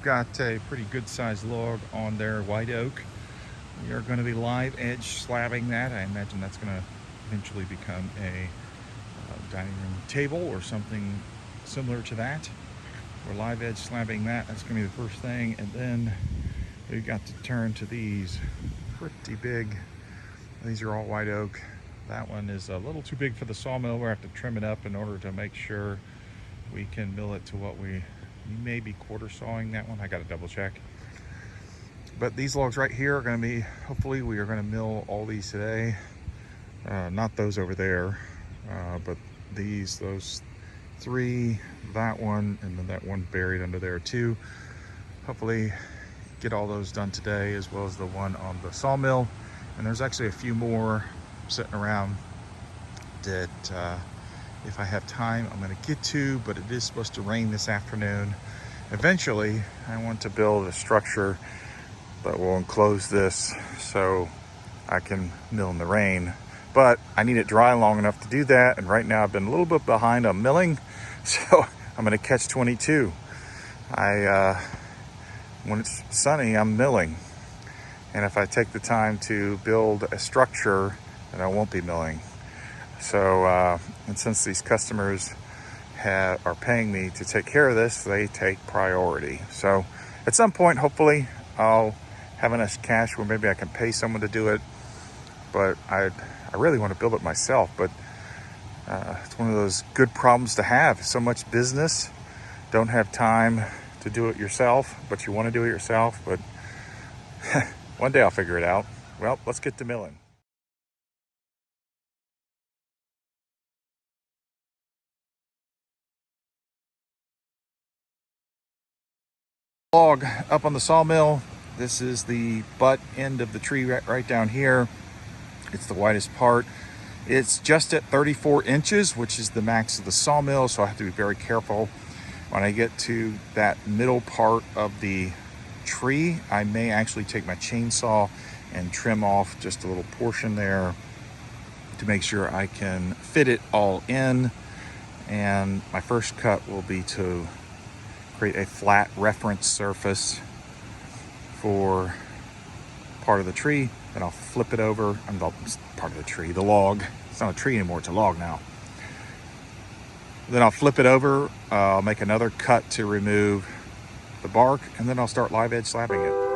got a pretty good sized log on there, white oak. We are going to be live edge slabbing that. I imagine that's going to eventually become a dining room table or something similar to that. We're live edge slabbing that. That's going to be the first thing. And then we've got to turn to these pretty big. These are all white oak. That one is a little too big for the sawmill. We'll have to trim it up in order to make sure we can mill it to what we may be quarter sawing that one. I got to double check. But these logs right here are going to be, hopefully we are going to mill all these today. Not those over there, but those three, that one, and then that one buried under there too. Hopefully get all those done today, as well as the one on the sawmill. And there's actually a few more sitting around that if I have time I'm going to get to, but it is supposed to rain this afternoon. Eventually I want to build a structure that will enclose this so I can mill in the rain, but I need it dry long enough to do that. And right now I've been a little bit behind on milling, so I'm going to catch 22. When it's sunny, I'm milling, and if I take the time to build a structure, then I won't be milling. So and since these customers are paying me to take care of this, they take priority. So at some point, hopefully I'll have enough cash where maybe I can pay someone to do it, but I really want to build it myself. But it's one of those good problems to have. So much business, don't have time to do it yourself, but you want to do it yourself. But one day I'll figure it out. Well, let's get to milling. Log up on the sawmill. This is the butt end of the tree right down here. It's the widest part. It's just at 34 inches, which is the max of the sawmill, so I have to be very careful. When I get to that middle part of the tree, I may actually take my chainsaw and trim off just a little portion there to make sure I can fit it all in. And my first cut will be to create a flat reference surface for part of the tree. Then I'll flip it over. Part of the tree, the log. It's not a tree anymore, it's a log now. Then I'll flip it over. I'll make another cut to remove the bark, and then I'll start live edge slabbing it.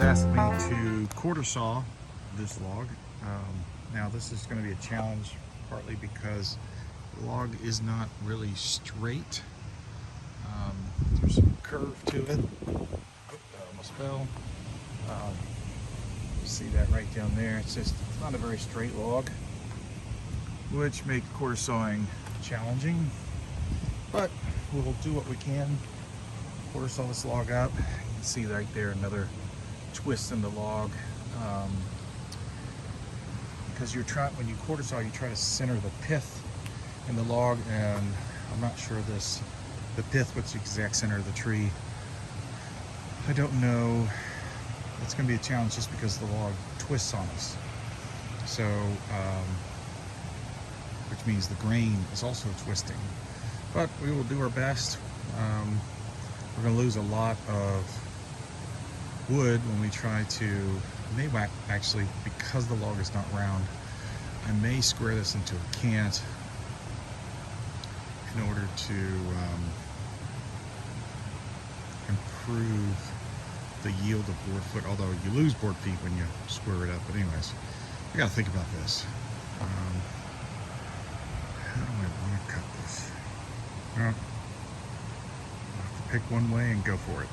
Asked me to quarter saw this log. Now this is going to be a challenge, partly because the log is not really straight. There's some curve to it. Oh, that almost fell. You see that right down there. It's not a very straight log, which makes quarter sawing challenging, but we'll do what we can. Quarter saw this log up. You can see right there another twist in the log, because when you quarter saw, you try to center the pith in the log, and I'm not sure the pith, what's the exact center of the tree. I don't know. It's going to be a challenge just because the log twists on us. So which means the grain is also twisting. But we will do our best. We're going to lose a lot of wood when we try to, actually, because the log is not round, I may square this into a cant in order to improve the yield of board foot, although you lose board feet when you square it up. But anyways, I gotta think about this. How do I want to cut this? Well, I'll have to pick one way and go for it.